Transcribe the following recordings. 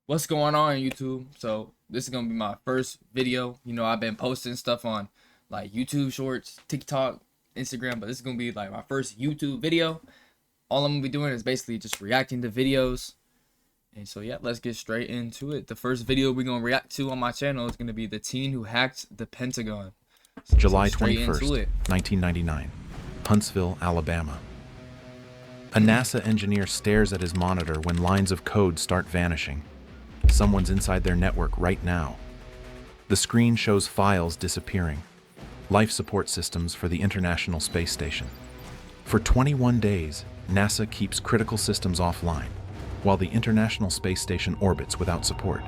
What's going on YouTube? So this is gonna be my first video. I've been posting stuff on like YouTube Shorts, TikTok, Instagram, but this is gonna be like my first YouTube video. All I'm gonna be doing is basically just reacting to videos. And so yeah, let's get straight into it. The first video we're gonna react to on my channel is gonna be the teen who hacked the Pentagon. So July 21st, 1999, Huntsville, Alabama. A NASA engineer stares at his monitor when lines of code start vanishing. Someone's inside their network right now. The screen shows files disappearing. Life support systems for the International Space Station. For 21 days, NASA keeps critical systems offline, while the International Space Station orbits without support.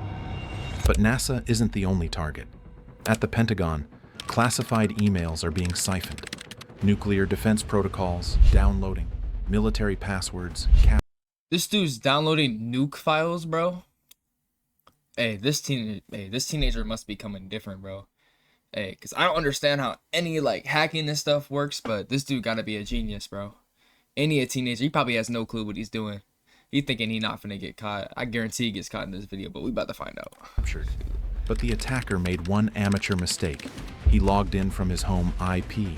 But NASA isn't the only target. At the Pentagon, classified emails are being siphoned. Nuclear defense protocols, downloading, military passwords, This dude's downloading nuke files, bro. Hey, this teenager must be coming different, bro. Hey, cause I don't understand how any like hacking and stuff works, but this dude gotta be a genius, bro. Any a teenager, he probably has no clue what he's doing. He thinking he not finna get caught. I guarantee he gets caught in this video, but we about to find out. captured. But the attacker made one amateur mistake. He logged in from his home IP.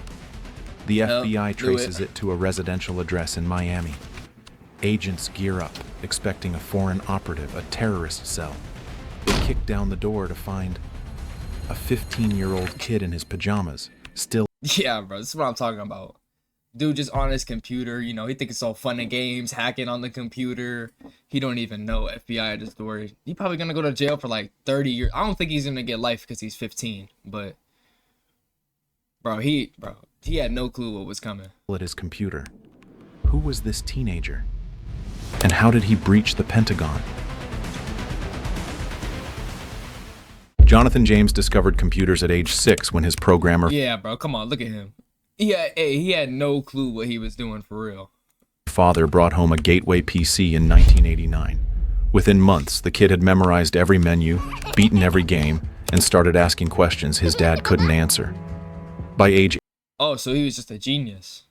The FBI traces it to a residential address in Miami. Agents gear up, expecting a foreign operative, a terrorist cell. They kick down the door to find a 15-year-old kid in his pajamas, still. Yeah, bro, this is what I'm talking about. Dude just on his computer, he think it's all fun and games, hacking on the computer. He don't even know FBI at his door. He probably gonna go to jail for like 30 years. I don't think he's gonna get life because he's 15, but he had no clue what was coming. At his computer. Who was this teenager? And how did he breach the Pentagon? Jonathan James discovered computers at age 6 when his programmer Yeah, bro, come on, look at him. Yeah, hey, he had no clue what he was doing for real. father brought home a Gateway PC in 1989. Within months, the kid had memorized every menu, beaten every game, and started asking questions his dad couldn't answer. By age Oh, so he was just a genius.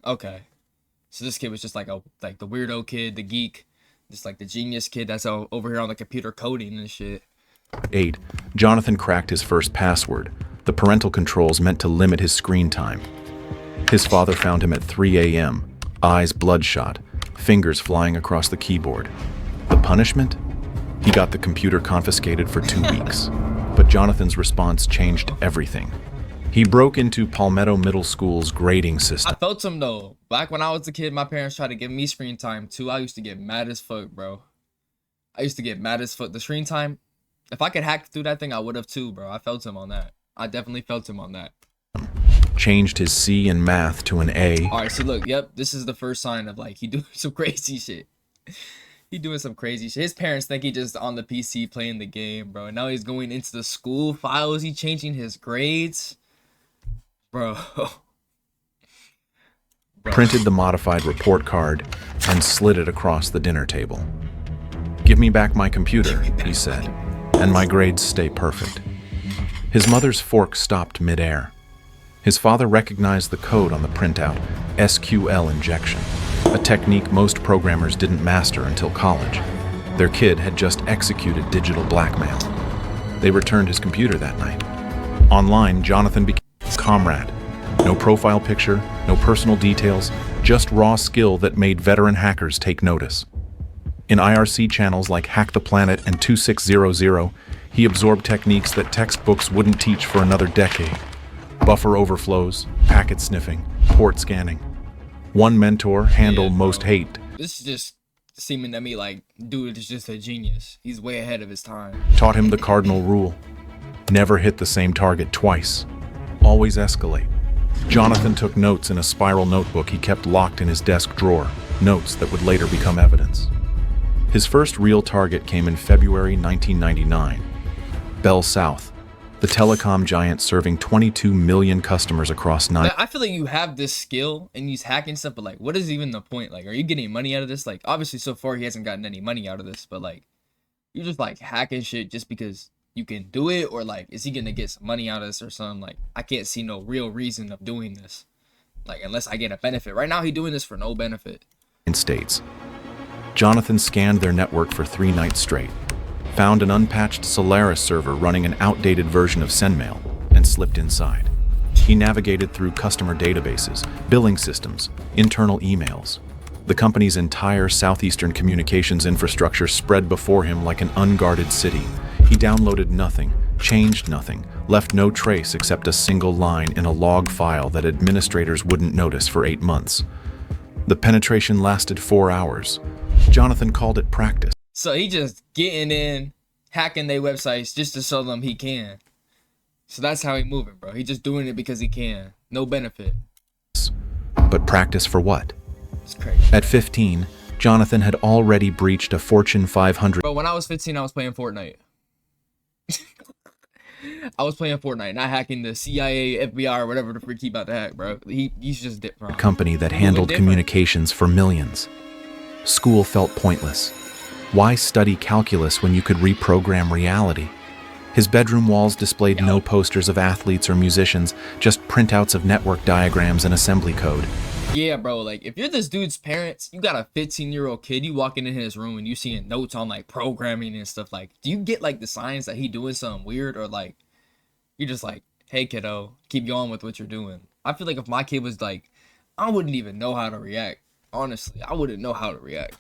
Okay. So this kid was just like the weirdo kid, the geek, just like the genius kid that's over here on the computer coding and shit. 8, Jonathan cracked his first password, the parental controls meant to limit his screen time. His father found him at 3 a.m., eyes bloodshot, fingers flying across the keyboard. The punishment? He got the computer confiscated for 2 weeks. But Jonathan's response changed everything. He broke into Palmetto Middle School's grading system. I felt him though. Back when I was a kid, my parents tried to give me screen time too. I used to get mad as fuck, bro. I used to get mad as fuck. The screen time, if I could hack through that thing, I would have too, bro. I felt him on that. I definitely felt him on that. Changed his C in math to an A. All right, so look, yep, this is the first sign of like he doing some crazy shit. He doing some crazy shit. His parents think he just on the PC playing the game, bro. And now he's going into the school files. He changing his grades, bro. Printed the modified report card and slid it across the dinner table. "Give me back my computer," he said, "and my grades stay perfect." His mother's fork stopped midair. His father recognized the code on the printout, SQL injection, a technique most programmers didn't master until college. Their kid had just executed digital blackmail. They returned his computer that night. Online, Jonathan became a comrade. No profile picture, no personal details, just raw skill that made veteran hackers take notice. In IRC channels like Hack the Planet and 2600, he absorbed techniques that textbooks wouldn't teach for another decade. Buffer overflows, packet sniffing, port scanning. One mentor handled most hate. This is just seeming to me like dude is just a genius. He's way ahead of his time. Taught him the cardinal rule. Never hit the same target twice. Always escalate. Jonathan took notes in a spiral notebook he kept locked in his desk drawer, notes that would later become evidence. His first real target came in February 1999. Bell South, the telecom giant serving 22 million customers across 9. I feel like you have this skill and he's hacking stuff, but like, what is even the point? Like, are you getting money out of this? Like, obviously so far he hasn't gotten any money out of this, but like, you're just like hacking shit just because you can do it, or like, is he gonna get some money out of this or something? Like, I can't see no real reason of doing this, like, unless I get a benefit. Right now he doing this for no benefit. States. Jonathan scanned their network for 3 nights straight. found an unpatched Solaris server running an outdated version of SendMail, and slipped inside. He navigated through customer databases, billing systems, internal emails. The company's entire southeastern communications infrastructure spread before him like an unguarded city. He downloaded nothing, changed nothing, left no trace except a single line in a log file that administrators wouldn't notice for 8 months. The penetration lasted 4 hours. Jonathan called it practice. So he just getting in, hacking their websites just to show them he can. So that's how he moving, bro. He just doing it because he can. No benefit. But practice for what? It's crazy. At 15, Jonathan had already breached a Fortune 500. Bro, when I was 15, I was playing Fortnite. I was playing Fortnite, not hacking the CIA, FBI, or whatever the freak he about to hack, bro. He's just different. Company that handled communications for millions. School felt pointless. Why study calculus when you could reprogram reality? His bedroom walls displayed no posters of athletes or musicians, just printouts of network diagrams and assembly code. Yeah, bro, like, if you're this dude's parents, you got a 15-year-old kid, you walking in his room and you seeing notes on, like, programming and stuff, like, do you get, like, the signs that he doing something weird, or, like, you're just like, hey, kiddo, keep going with what you're doing? I feel like if my kid was, like, I wouldn't even know how to react. Honestly, I wouldn't know how to react.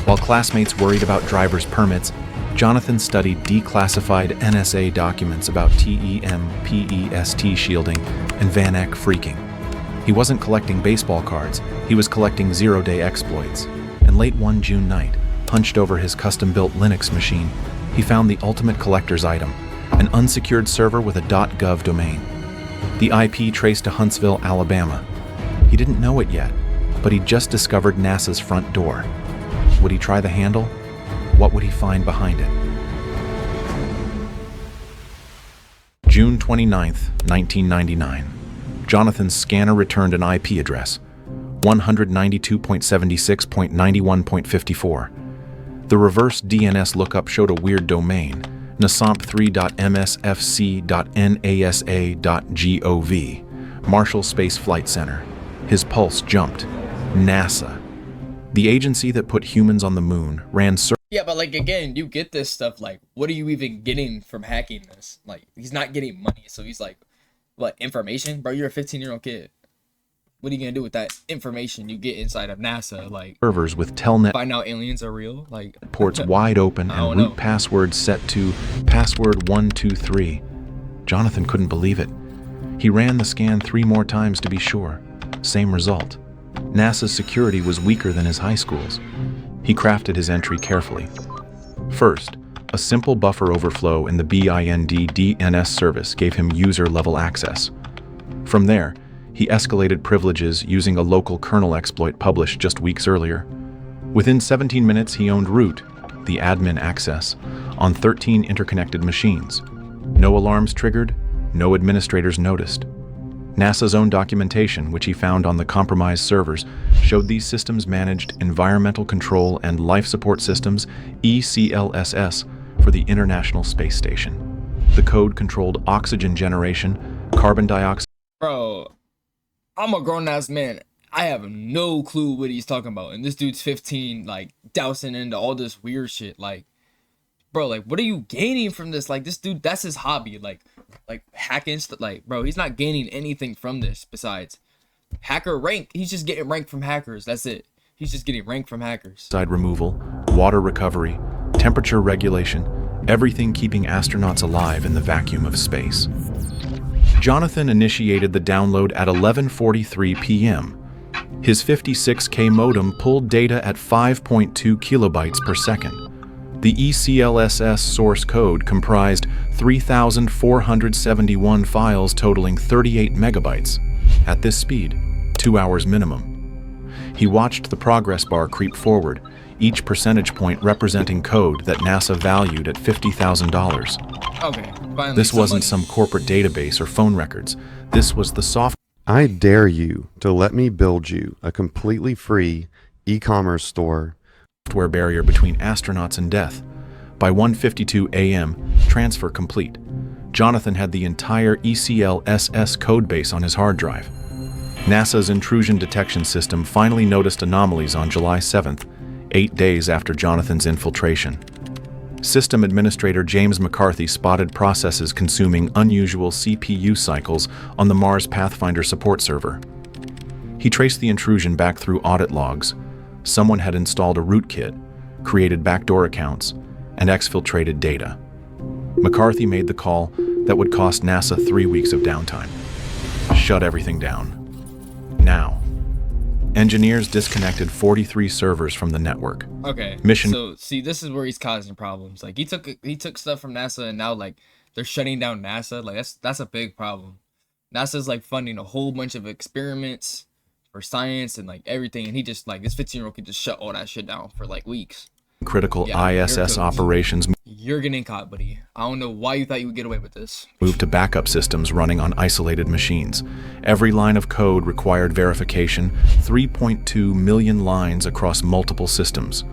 While classmates worried about driver's permits, Jonathan studied declassified NSA documents about TEM/PEST shielding and Van Eck phreaking. He wasn't collecting baseball cards, he was collecting zero-day exploits. And late one June night, hunched over his custom-built Linux machine, he found the ultimate collector's item, an unsecured server with a .gov domain. The IP traced to Huntsville, Alabama. He didn't know it yet, but he'd just discovered NASA's front door. Would he try the handle? What would he find behind it? June 29th, 1999. Jonathan's scanner returned an IP address, 192.76.91.54. The reverse DNS lookup showed a weird domain, nasomp3.msfc.nasa.gov, Marshall Space Flight Center. His pulse jumped. NASA. The agency that put humans on the moon ran Yeah, but like, again, you get this stuff, like, what are you even getting from hacking this? Like, he's not getting money, so he's like, what, information? Bro, you're a 15-year-old kid. What are you gonna do with that information you get inside of NASA? Like, servers with telnet find out aliens are real? Like, ports wide open and root passwords set to password 123. Jonathan couldn't believe it. He ran the scan 3 more times to be sure. Same result. NASA's security was weaker than his high school's. He crafted his entry carefully. First, a simple buffer overflow in the BIND DNS service gave him user-level access. From there, he escalated privileges using a local kernel exploit published just weeks earlier. Within 17 minutes, he owned root, the admin access, on 13 interconnected machines. No alarms triggered, no administrators noticed. NASA's own documentation, which he found on the compromised servers, showed these systems managed Environmental Control and Life Support Systems, ECLSS, for the International Space Station. The code controlled oxygen generation, carbon dioxide. bro, I'm a grown-ass man. I have no clue what he's talking about. And this dude's 15, like, dousing into all this weird shit. Like, bro, like, what are you gaining from this? Like, this dude, that's his hobby. Like hacking stuff. Like, bro, he's not gaining anything from this besides hacker rank. He's just getting ranked from hackers. That's it. He's just getting ranked from hackers. Side removal, water recovery, temperature regulation, everything keeping astronauts alive in the vacuum of space. Jonathan initiated the download at 11:43 p.m. His 56K modem pulled data at 5.2 kilobytes per second. The ECLSS source code comprised 3,471 files totaling 38 megabytes. At this speed, 2 hours minimum. He watched the progress bar creep forward, each percentage point representing code that NASA valued at $50,000. Okay, finally. This wasn't some corporate database or phone records. This was the software. I dare you to let me build you a completely free e-commerce store. Software barrier between astronauts and death. By 1:52 a.m., transfer complete. Jonathan had the entire ECLSS codebase on his hard drive. NASA's intrusion detection system finally noticed anomalies on July 7th, 8 days after Jonathan's infiltration. System Administrator James McCarthy spotted processes consuming unusual CPU cycles on the Mars Pathfinder support server. He traced the intrusion back through audit logs. Someone had installed a rootkit, created backdoor accounts, and exfiltrated data. McCarthy made the call that would cost NASA 3 weeks of downtime. Shut everything down. Now. Engineers disconnected 43 servers from the network. Okay. Mission. So see, this is where he's causing problems. Like he took stuff from NASA, and now like they're shutting down NASA. Like that's a big problem. NASA's like funding a whole bunch of experiments for science and like everything, and he just like this 15-year-old could just shut all that shit down for like weeks. Critical Yeah, ISS operations You're getting caught, buddy. I don't know why you thought you would get away with this. moved to backup systems running on isolated machines. Every line of code required verification, 3.2 million lines across multiple systems.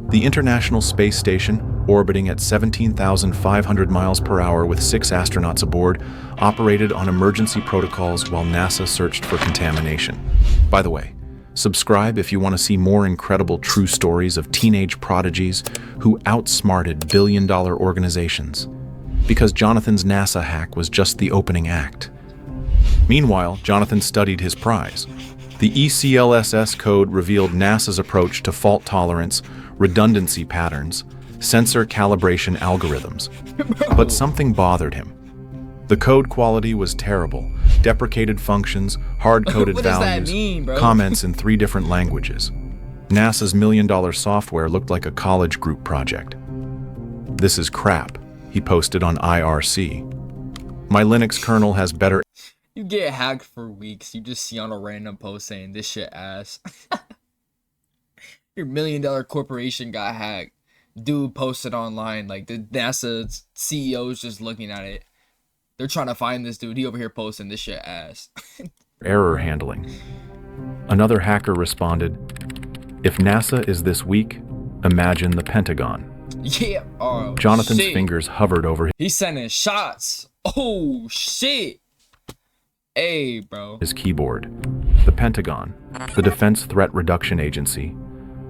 The International Space Station, orbiting at 17,500 miles per hour with 6 astronauts aboard, operated on emergency protocols while NASA searched for contamination. By the way, subscribe if you want to see more incredible true stories of teenage prodigies who outsmarted billion-dollar organizations. Because Jonathan's NASA hack was just the opening act. Meanwhile, Jonathan studied his prize. The ECLSS code revealed NASA's approach to fault tolerance, redundancy patterns, sensor calibration algorithms. But something bothered him. The code quality was terrible. Deprecated functions, hard-coded What does that values, mean, bro? comments in 3 different languages. NASA's million-dollar software looked like a college group project. "This is crap," he posted on IRC. "My Linux kernel has better..." You get hacked for weeks. You just see on a random post saying this shit ass. Your $1 million corporation got hacked. Dude posted online, like the NASA CEO's just looking at it. They're trying to find this dude. He over here posting this shit ass. error handling. Another hacker responded, "If NASA is this weak, imagine the Pentagon." Yeah. Oh, Jonathan's shit. fingers hovered over He's sending shots. Oh shit. Hey, bro. his keyboard. The Pentagon, the Defense Threat Reduction Agency,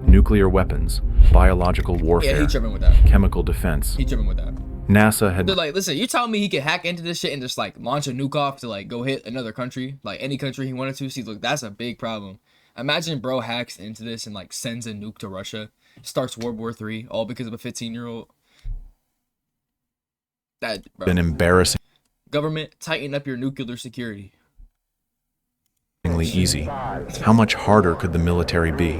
nuclear weapons, biological Yeah, warfare, he tripping with that. chemical defense. He tripping with that. NASA had They're like, listen, you telling me he could hack into this shit and just like launch a nuke off to like go hit another country, like any country he wanted to? See, look, that's a big problem. Imagine bro hacks into this and like sends a nuke to Russia, starts World War III, all because of a 15-year-old. That, bro. been embarrassingly Government, tighten up your nuclear security. easy. How much harder could the military be?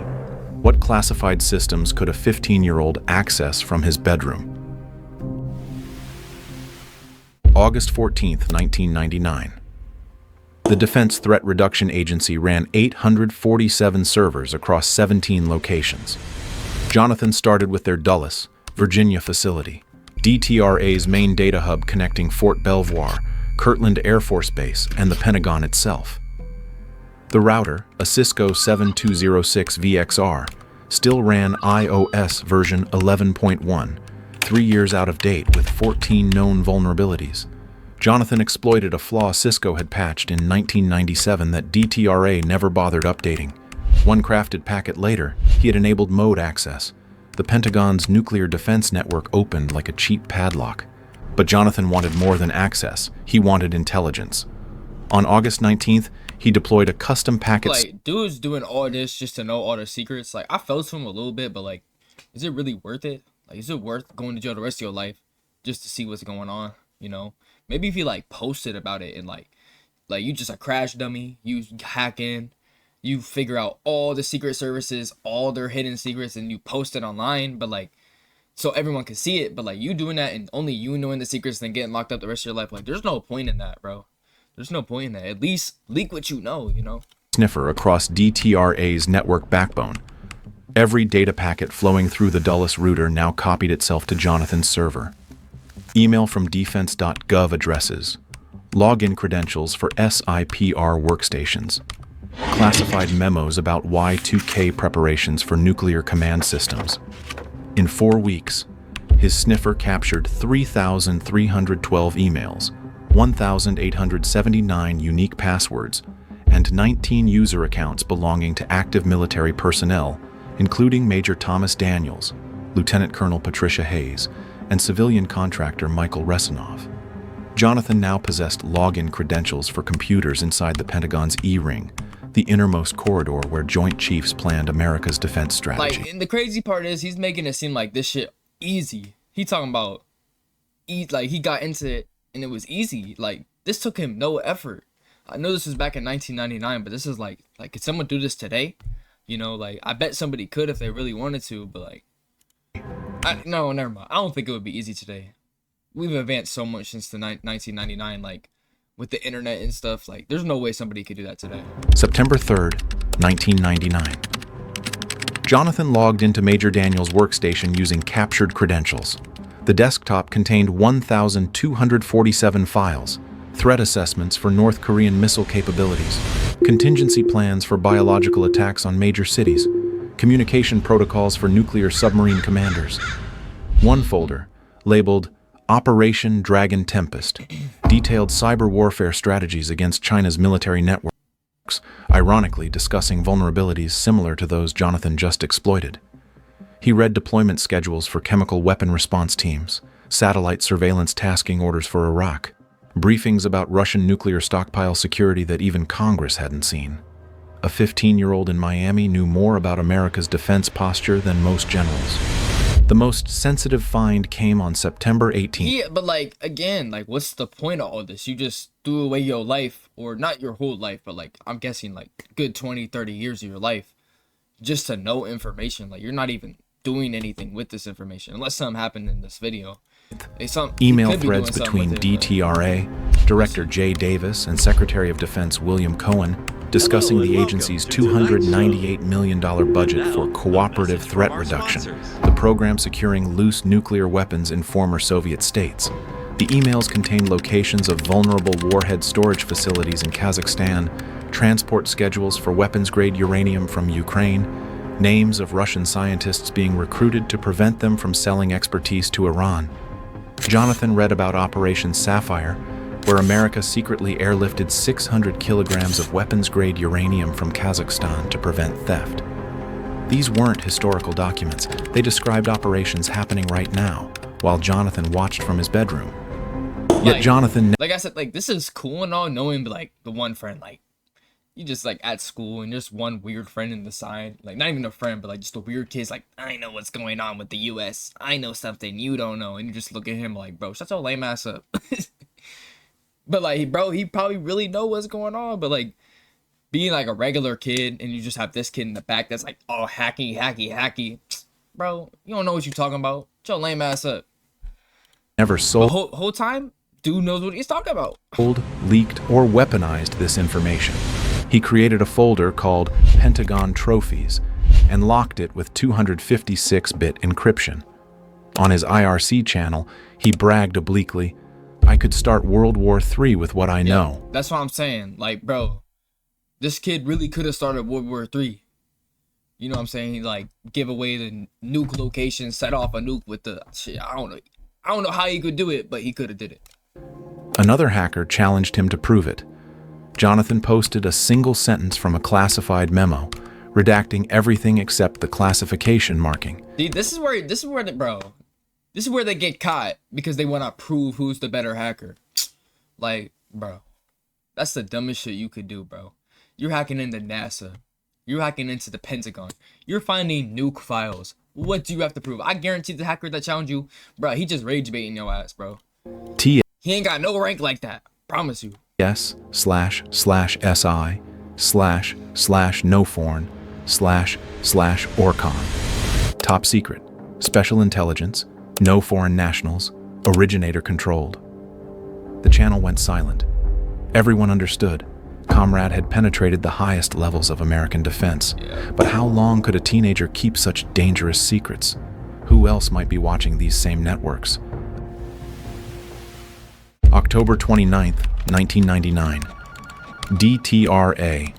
What classified systems could a 15-year-old access from his bedroom? August 14th, 1999. The Defense Threat Reduction Agency ran 847 servers across 17 locations. Jonathan started with their Dulles, Virginia facility, DTRA's main data hub connecting Fort Belvoir, Kirtland Air Force Base, and the Pentagon itself. The router, a Cisco 7206 VXR, still ran iOS version 11.1, 3 years out of date with 14 known vulnerabilities. Jonathan exploited a flaw Cisco had patched in 1997 that DTRA never bothered updating. One crafted packet later, he had enabled mode access. The Pentagon's nuclear defense network opened like a cheap padlock. But Jonathan wanted more than access. He wanted intelligence. On August 19th, he deployed a custom packet... Like, dude's doing all this just to know all the secrets. Like, I felt for him a little bit, but like, is it really worth it? Like, is it worth going to jail the rest of your life just to see what's going on, you know? Maybe if you like posted about it and like you just a crash dummy, you hack in, you figure out all the secret services, all their hidden secrets, and you post it online, but like so everyone can see it. But like you doing that and only you knowing the secrets and then getting locked up the rest of your life, like there's no point in that, bro. There's no point in that. At least leak what you know, you know? Sniffer across DTRA's network backbone. Every data packet flowing through the Dulles router now copied itself to Jonathan's server. Email from defense.gov addresses. Login credentials for SIPR workstations. Classified memos about Y2K preparations for nuclear command systems. In 4 weeks, his sniffer captured 3,312 emails, 1,879 unique passwords, and 19 user accounts belonging to active military personnel, including Major Thomas Daniels, Lieutenant Colonel Patricia Hayes, and civilian contractor Michael Resinoff. Jonathan now possessed login credentials for computers inside the Pentagon's E-ring, the innermost corridor where Joint Chiefs planned America's defense strategy. Like, and the crazy part is he's making it seem like this shit easy. He talking about, like, he got into it and it was easy. Like, this took him no effort. I know this was back in 1999, but this is like, could someone do this today? You know, like, I bet somebody could if they really wanted to, but like, no, never mind. I don't think it would be easy today. We've advanced so much since the 1999, like, with the internet and stuff. Like, there's no way somebody could do that today. September 3rd, 1999. Jonathan logged into Major Daniel's workstation using captured credentials. The desktop contained 1,247 files, threat assessments for North Korean missile capabilities, contingency plans for biological attacks on major cities, communication protocols for nuclear submarine commanders. One folder, labeled Operation Dragon Tempest, detailed cyber warfare strategies against China's military networks, ironically discussing vulnerabilities similar to those Jonathan just exploited. He read deployment schedules for chemical weapon response teams, satellite surveillance tasking orders for Iraq, briefings about Russian nuclear stockpile security that even Congress hadn't seen. A 15-year-old in Miami knew more about America's defense posture than most generals. The most sensitive find came on September 18th. Yeah, but like, again, like, what's the point of all this? You just threw away your life, or not your whole life, but like, I'm guessing like good 20, 30 years of your life just to know information. Like, you're not even doing anything with this information unless something happened in this video. Email threads between DTRA, Director Jay Davis, and Secretary of Defense William Cohen discussing the agency's $298 million budget for cooperative threat reduction, the program securing loose nuclear weapons in former Soviet states. The emails contain locations of vulnerable warhead storage facilities in Kazakhstan, transport schedules for weapons-grade uranium from Ukraine, names of Russian scientists being recruited to prevent them from selling expertise to Iran. Jonathan read about Operation Sapphire, where America secretly airlifted 600 kilograms of weapons-grade uranium from Kazakhstan to prevent theft. These weren't historical documents. They described operations happening right now, while Jonathan watched from his bedroom. Yet Jonathan... Like I said, like, this is cool and all, knowing, like, the one friend, like, you just, like, at school, and just one weird friend in the side. Like, not even a friend, but, like, just a weird kid's like, I know what's going on with the U.S. I know something you don't know. And you just look at him like, bro, shut your lame ass up. But, like, bro, he probably really know what's going on. But, like, being, like, a regular kid, and you just have this kid in the back that's like, oh, hacky. Bro, you don't know what you're talking about. Shut your lame ass up. Never sold... The whole time, dude knows what he's talking about. Leaked, or weaponized this information. He created a folder called Pentagon Trophies and locked it with 256-bit encryption. On his IRC channel, he bragged obliquely, I could start World War III with what I know. That's what I'm saying. Like, bro, this kid really could have started World War III. You know what I'm saying? He, like, give away the nuke location, set off a nuke with the shit. I don't know how he could do it, but he could have did it. Another hacker challenged him to prove it. Jonathan posted a single sentence from a classified memo, redacting everything except the classification marking. Dude, this is where they get caught because they want to prove who's the better hacker. Like, bro, that's the dumbest shit you could do, bro. You're hacking into NASA. You're hacking into the Pentagon. You're finding nuke files. What do you have to prove? I guarantee the hacker that challenged you, bro, he just rage baiting your ass, bro. He ain't got no rank like that. Promise you. TS/SI/NoForeign//Orcon. Top secret. Special intelligence. No foreign nationals. Originator controlled. The channel went silent. Everyone understood. Comrade had penetrated the highest levels of American defense. But how long could a teenager keep such dangerous secrets? Who else might be watching these same networks? October 29th, 1999. DTRA.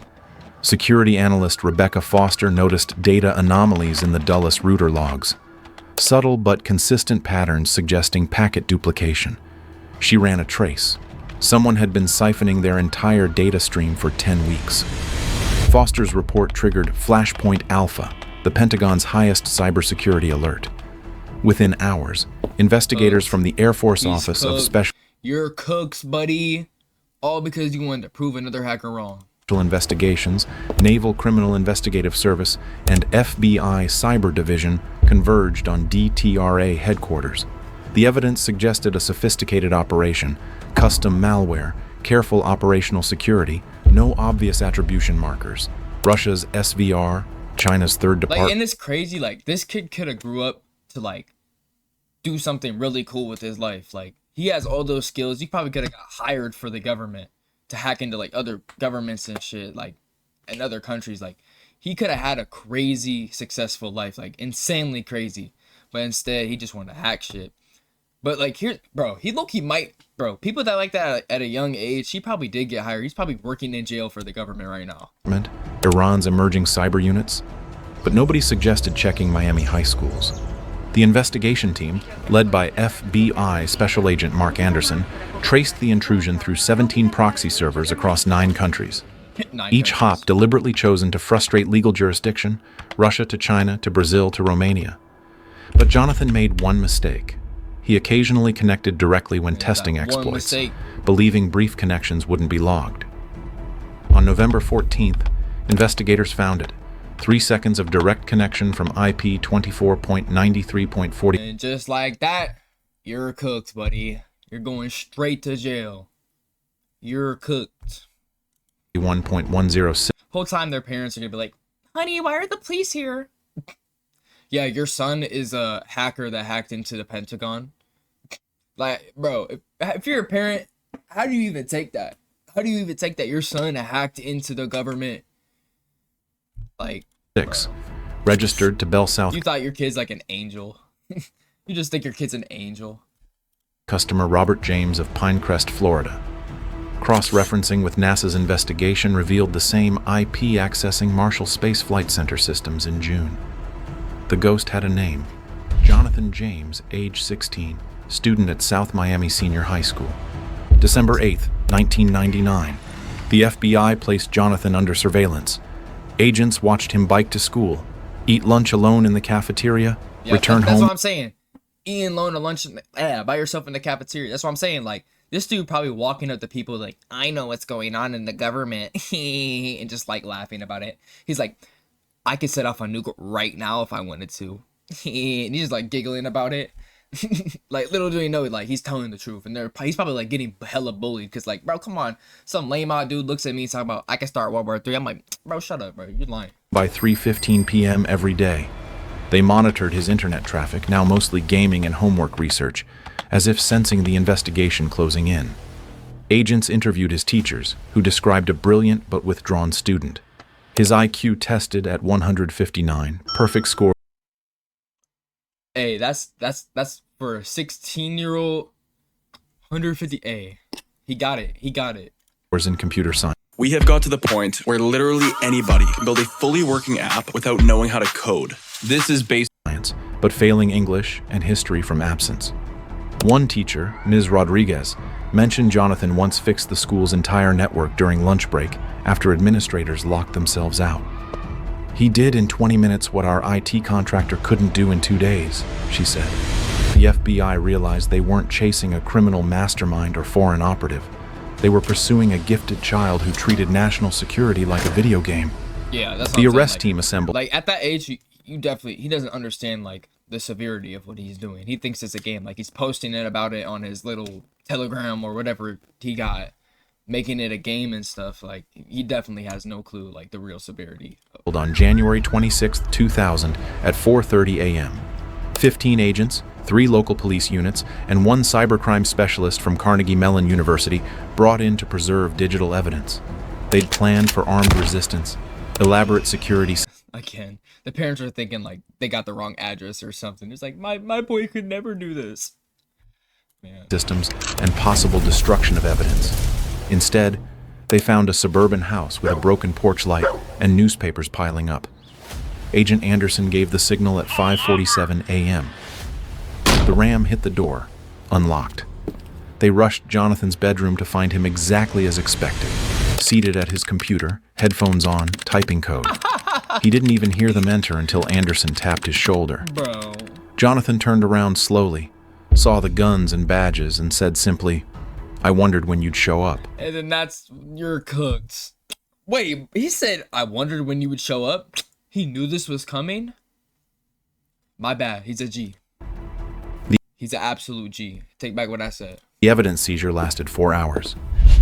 Security analyst Rebecca Foster noticed data anomalies in the Dulles router logs. Subtle but consistent patterns suggesting packet duplication. She ran a trace. Someone had been siphoning their entire data stream for 10 weeks. Foster's report triggered Flashpoint Alpha, the Pentagon's highest cybersecurity alert. Within hours, investigators from the Air Force Office of Special You're cooks, buddy. All because you wanted to prove another hacker wrong. Investigations, Naval Criminal Investigative Service, and FBI Cyber Division converged on DTRA headquarters. The evidence suggested a sophisticated operation, custom malware, careful operational security, no obvious attribution markers. Russia's SVR, China's third department. And it's crazy, this kid could have grew up to do something really cool with his life. He has all those skills. He probably could have got hired for the government to hack into other governments and shit, in other countries. He could have had a crazy successful life, insanely crazy. But instead, he just wanted to hack shit. But here, bro, he low-key might, bro, people that like that at a young age, he probably did get hired. He's probably working in jail for the government right now. Iran's emerging cyber units, but nobody suggested checking Miami high schools. The investigation team, led by FBI Special Agent Mark Anderson, traced the intrusion through 17 proxy servers across 9 countries. Each hop deliberately chosen to frustrate legal jurisdiction, Russia to China to Brazil to Romania. But Jonathan made one mistake. He occasionally connected directly when testing exploits, believing brief connections wouldn't be logged. On November 14th, investigators found it. 3 seconds of direct connection from IP 24.93.40. And just like that, you're cooked, buddy. You're going straight to jail. You're cooked. 1.106. Whole time their parents are gonna be like, honey, why are the police here? Yeah, your son is a hacker that hacked into the Pentagon. Bro, if you're a parent, how do you even take that? How do you even take that your son hacked into the government? 6. Registered to Bell South. You thought your kid's an angel. You just think your kid's an angel. Customer Robert James of Pinecrest, Florida. Cross-referencing with NASA's investigation revealed the same IP accessing Marshall Space Flight Center systems in June. The ghost had a name, Jonathan James, age 16, student at South Miami Senior High School. December 8th, 1999. The FBI placed Jonathan under surveillance. Agents watched him bike to school, eat lunch alone in the cafeteria, return home. That's what I'm saying. Eating alone at lunch by yourself in the cafeteria. That's what I'm saying. This dude probably walking up to people I know what's going on in the government, and just laughing about it. He's like, I could set off a nuke right now if I wanted to. And he's just giggling about it. Little do he know, he's telling the truth. And he's probably getting hella bullied. Cause bro, come on. Some lame odd dude looks at me talking about, I can start World War III. I'm like, bro, shut up, bro. You're lying. By 3:15 p.m. every day, they monitored his internet traffic, now mostly gaming and homework research, as if sensing the investigation closing in. Agents interviewed his teachers, who described a brilliant but withdrawn student. His IQ tested at 159, perfect score. Hey, that's for a 16-year-old 150. Hey, he got it. He got it. In computer science. We have got to the point where literally anybody can build a fully working app without knowing how to code. This is basic science, but failing English and history from absence. One teacher, Ms. Rodriguez, mentioned Jonathan once fixed the school's entire network during lunch break after administrators locked themselves out. He did in 20 minutes what our IT contractor couldn't do in 2 days, she said. The FBI realized they weren't chasing a criminal mastermind or foreign operative. They were pursuing a gifted child who treated national security like a video game. Yeah, that's what the I'm arrest saying. team assembled. At that age, you definitely, he doesn't understand the severity of what he's doing. He thinks it's a game. He's posting it about it on his little Telegram or whatever he got, making it a game and stuff. He definitely has no clue the real severity. On January 26, 2000 at 4:30 a.m. 15 agents, 3 local police units, and 1 cybercrime specialist from Carnegie Mellon University brought in to preserve digital evidence. They'd planned for armed resistance, elaborate security. Again, the parents are thinking they got the wrong address or something. It's my boy could never do this. Man. Systems and possible destruction of evidence. Instead, they found a suburban house with a broken porch light and newspapers piling up. Agent Anderson gave the signal at 5:47 a.m. The ram hit the door, unlocked. They rushed Jonathan's bedroom to find him exactly as expected, seated at his computer, headphones on, typing code. He didn't even hear them enter until Anderson tapped his shoulder. Bro. Jonathan turned around slowly, saw the guns and badges, and said simply, "I wondered when you'd show up." And then you're cooked. Wait, he said, "I wondered when you would show up." He knew this was coming? My bad, he's a G. He's an absolute G. Take back what I said. The evidence seizure lasted 4 hours.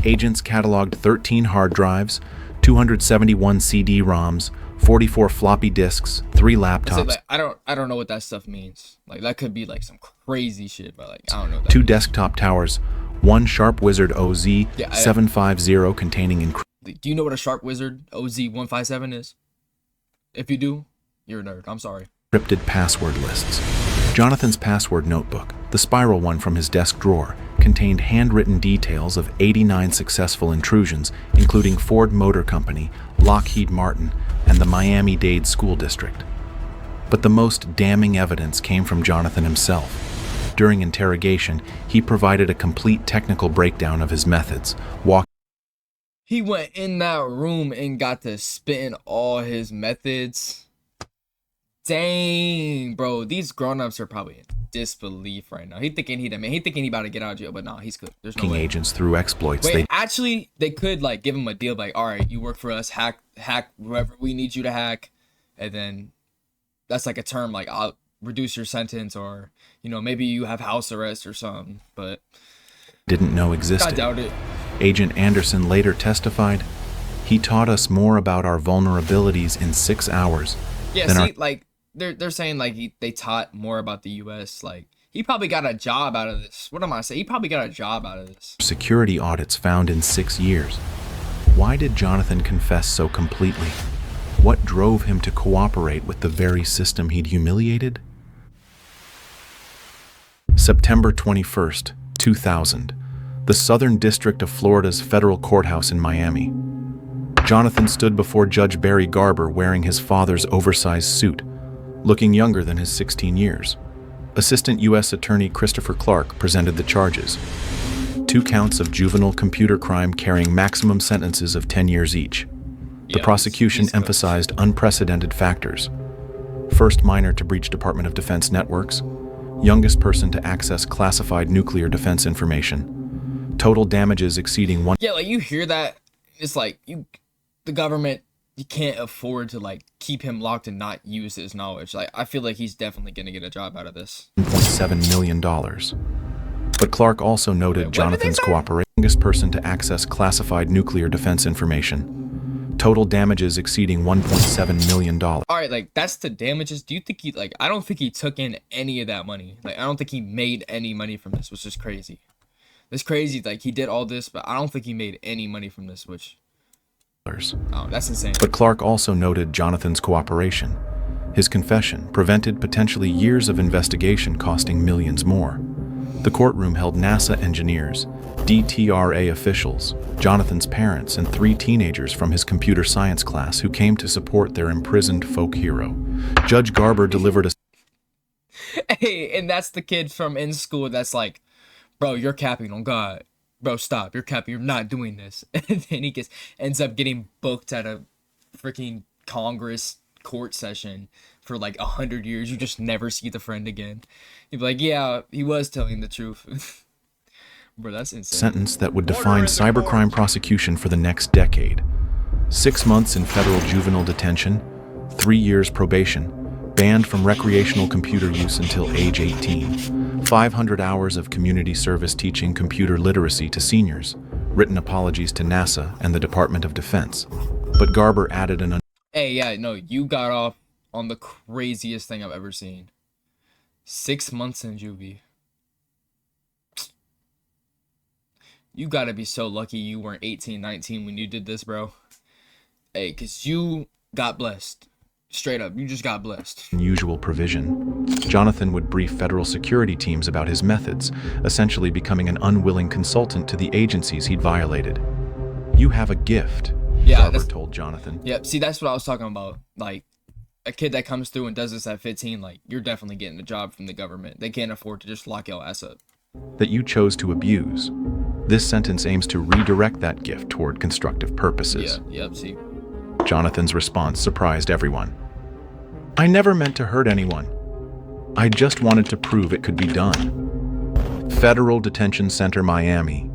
Agents cataloged 13 hard drives, 271 CD-ROMs, 44 floppy disks, 3 laptops, Like, I don't know what that stuff means. Like, that could be like some crazy shit, but like, I don't know what that 2 means. desktop towers, 1 Sharp Wizard OZ750 containing Do you know what a Sharp Wizard OZ157 is? If you do, you're a nerd. I'm sorry. encrypted password lists. Jonathan's password notebook, the spiral one from his desk drawer, contained handwritten details of 89 successful intrusions, including Ford Motor Company, Lockheed Martin, and the Miami-Dade School District. But the most damning evidence came from Jonathan himself. During interrogation, he provided a complete technical breakdown of his methods, He went in that room and got to spitting all his methods. Dang, bro. These grown-ups are probably in disbelief right now. He thinking he about to get out of jail, but nah, he's good. There's no walking way. agents through exploits. Wait, actually, they could like give him a deal, like, all right, you work for us, hack whoever we need you to hack, and then that's like a term, like, I'll reduce your sentence, or, you know, maybe you have house arrest or something, but didn't know existed. I doubt it. Agent Anderson later testified, "He taught us more about our vulnerabilities in 6 hours." Yeah, than see, like, they're saying, like, they taught more about the U.S., like, he probably got a job out of this. What am I saying? He probably got a job out of this. Security audits found in 6 years. Why did Jonathan confess so completely? What drove him to cooperate with the very system he'd humiliated? September 21st, 2000. The Southern District of Florida's federal courthouse in Miami. Jonathan stood before Judge Barry Garber wearing his father's oversized suit, looking younger than his 16 years. Assistant U.S. Attorney Christopher Clark presented the charges. 2 counts of juvenile computer crime carrying maximum sentences of 10 years each. The prosecution emphasized unprecedented factors. First minor to breach Department of Defense networks. Youngest person to access classified nuclear defense information. Total damages exceeding one. Yeah, like, you hear that, it's like, the government, you can't afford to, like, keep him locked and not use his knowledge. Like, I feel like he's definitely gonna get a job out of this. $1.7 million. But Clark also noted Jonathan's cooperation. Youngest person to access classified nuclear defense information. Total damages exceeding $1.7 million. All right, like, that's the damages. Do you think he, like, I don't think he took in any of that money. Like, I don't think he made any money from this, which is crazy. It's crazy, like, he did all this, but I don't think he made any money from this, which, oh, that's insane. But Clark also noted Jonathan's cooperation. His confession prevented potentially years of investigation costing millions more. The courtroom held NASA engineers, DTRA officials, Jonathan's parents, and 3 teenagers from his computer science class who came to support their imprisoned folk hero. Judge Garber delivered a... Hey, and that's the kid from in school that's like, bro, you're capping on God. Bro, stop. You're capping. You're not doing this. And then he ends up getting booked at a freaking Congress court session for like 100 years. You just never see the friend again. You'd be like, yeah, he was telling the truth. Bro, that's insane. Sentence that would define cybercrime prosecution for the next decade. 6 months in federal juvenile detention, 3 years probation, banned from recreational computer use until age 18. 500 hours of community service teaching computer literacy to seniors, written apologies to NASA and the Department of Defense. But Garber added an... Hey, yeah, no, you got off on the craziest thing I've ever seen. 6 months in juvie. You gotta be so lucky you weren't 18, 19 when you did this, bro. Hey, because you got blessed. Straight up, you just got blessed. Unusual provision. Jonathan would brief federal security teams about his methods, essentially becoming an unwilling consultant to the agencies he'd violated. "You have a gift," Garber told Jonathan. Yep, see, that's what I was talking about. Like, a kid that comes through and does this at 15, like, you're definitely getting a job from the government. They can't afford to just lock your ass up. "That you chose to abuse. This sentence aims to redirect that gift toward constructive purposes." Yeah, yep, see. Jonathan's response surprised everyone. "I never meant to hurt anyone." I just wanted to prove it could be done. Federal Detention Center, Miami.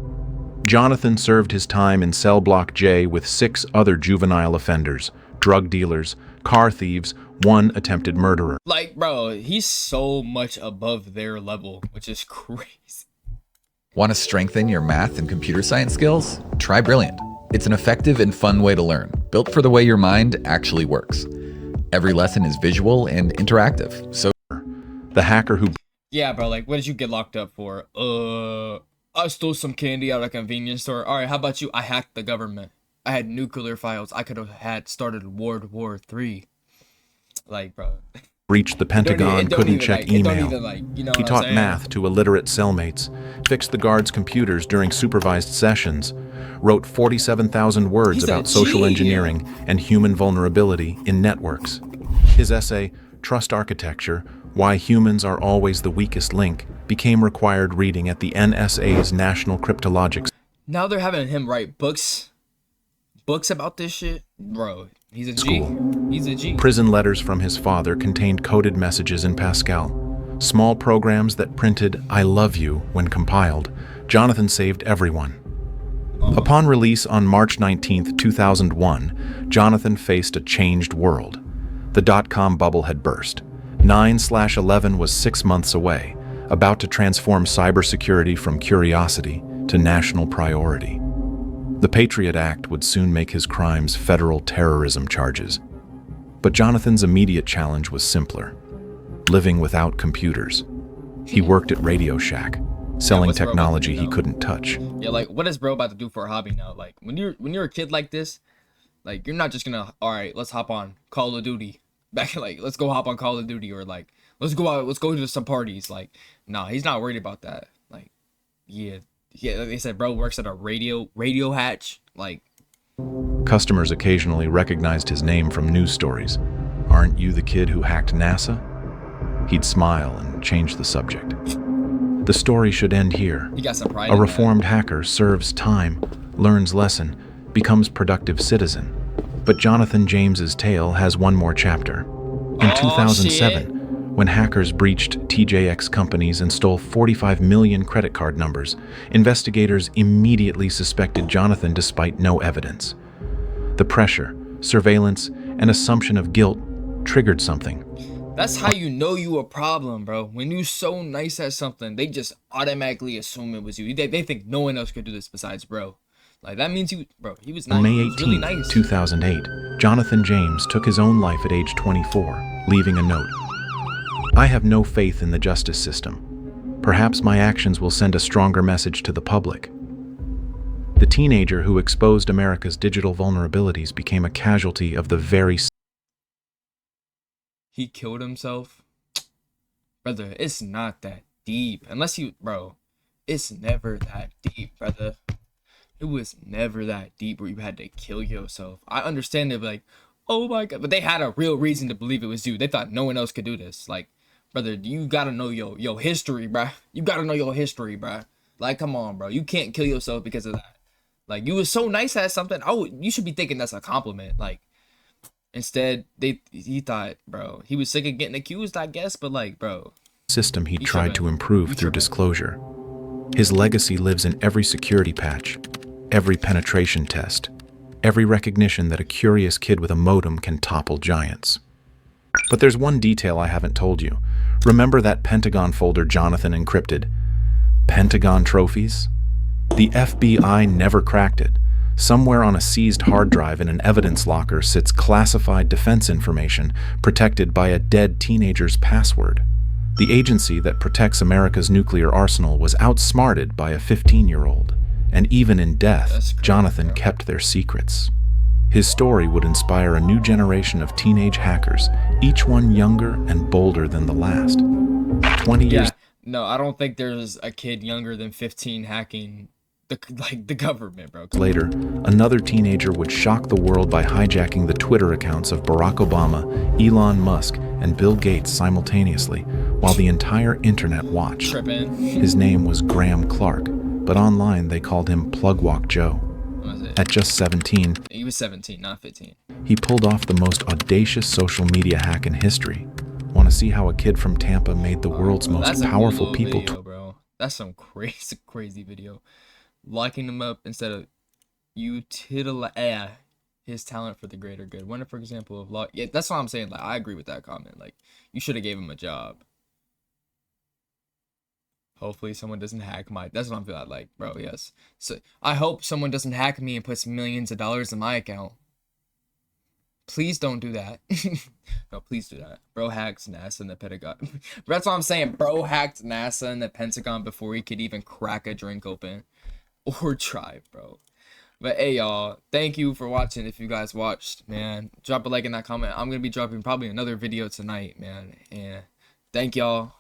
Jonathan served his time in Cell Block J with 6 other juvenile offenders, drug dealers, car thieves, 1 attempted murderer. Like, bro, he's so much above their level, which is crazy. Want to strengthen your math and computer science skills? Try Brilliant. It's an effective and fun way to learn, built for the way your mind actually works. Every lesson is visual and interactive, so The hacker who Yeah, bro, like, what did you get locked up for? I stole some candy out of a convenience store. All right, how about you? I hacked the government. I had nuclear files. I could have had started World War III. Like, bro. breached the Pentagon couldn't check email. You know He what I'm taught saying? math to illiterate cellmates, fixed the guards' computers during supervised sessions, wrote 47,000 words He's a about social G. engineering and human vulnerability in networks. His essay, Trust Architecture, Why Humans Are Always the Weakest Link, became required reading at the NSA's National Cryptologic Now they're having him write books about this shit. Bro, he's a G. School. He's a G. Prison letters from his father contained coded messages in Pascal. Small programs that printed I love you when compiled. Jonathan saved everyone. Upon release on March 19, 2001, Jonathan faced a changed world. The dot-com bubble had burst. 9/11 was 6 months away, about to transform cybersecurity from curiosity to national priority. The Patriot Act would soon make his crimes federal terrorism charges. But Jonathan's immediate challenge was simpler: living without computers. He worked at Radio Shack, selling what's bro about to technology do he now? couldn't touch. Yeah, like, what is bro about to do for a hobby now? Like, when you're a kid like this, like, you're not just gonna, all right, let's hop on Call of Duty. Back, like, let's go hop on Call of Duty, or like, let's go out, let's go to some parties. Like, nah, he's not worried about that. Like, yeah, like they said, bro works at a radio hatch. Like, Customers occasionally recognized his name from news stories. Aren't you the kid who hacked NASA? He'd smile and change the subject. The story should end here. he got some pride. A in that. reformed hacker serves time, learns lesson, becomes productive citizen. But Jonathan James's tale has one more chapter. In 2007, when hackers breached TJX companies and stole 45 million credit card numbers, investigators immediately suspected Jonathan despite no evidence. The pressure, surveillance, and assumption of guilt triggered something. That's how you know you a problem, bro. When you so nice at something, they just automatically assume it was you. They think no one else could do this besides bro. Like, that means he was nice. On May He was really 18, nice. 2008, Jonathan James took his own life at age 24, leaving a note. I have no faith in the justice system. Perhaps my actions will send a stronger message to the public. The teenager who exposed America's digital vulnerabilities became a casualty of the very He killed himself. Brother, it's not that deep. Unless you, bro, it's never that deep, brother. It was never that deep where you had to kill yourself. I understand it, like, oh my god, but they had a real reason to believe it was you. They thought no one else could do this. Like, brother, you gotta know your history, bruh. You gotta know your history, bruh. Like, come on, bro. You can't kill yourself because of that. Like, you was so nice at something. You should be thinking that's a compliment. Like, instead, he thought, bro, he was sick of getting accused, I guess. But like, bro, system he You tried tripping. to improve You through tripping. disclosure. His legacy lives in every security patch, every penetration test, every recognition that a curious kid with a modem can topple giants. But there's one detail I haven't told you. Remember that Pentagon folder Jonathan encrypted? Pentagon trophies? The FBI never cracked it. Somewhere on a seized hard drive in an evidence locker sits classified defense information protected by a dead teenager's password. The agency that protects America's nuclear arsenal was outsmarted by a 15-year-old. And even in death, That's crazy, Jonathan bro. kept their secrets. His story would inspire a new generation of teenage hackers, each one younger and bolder than the last. 20 years yeah, no, I don't think there's a kid younger than 15 hacking the government, bro. later, another teenager would shock the world by hijacking the Twitter accounts of Barack Obama, Elon Musk, and Bill Gates simultaneously, while the entire internet watched. Tripping. His name was Graham Clark, but online they called him Plugwalk Joe. What was it? At just 17, He was 17, not 15. he pulled off the most audacious social media hack in history, Want to see how a kid from Tampa made the world's most That's a powerful cool people video, bro. That's some crazy video. Locking them up instead of utilize his talent for the greater good. One for example of lock. Yeah, that's what I'm saying. Like, I agree with that comment. Like, you should have gave him a job. Hopefully someone doesn't hack my. That's what I'm feeling like, bro. Yes. So I hope someone doesn't hack me and puts millions of dollars in my account. Please don't do that. No, please do that. Bro hacks NASA and the Pentagon. That's what I'm saying. Bro hacked NASA and the Pentagon before he could even crack a drink open or try, bro. But hey, y'all, thank you for watching. If you guys watched, man, drop a like in that comment. I'm gonna be dropping probably another video tonight, man. And thank y'all.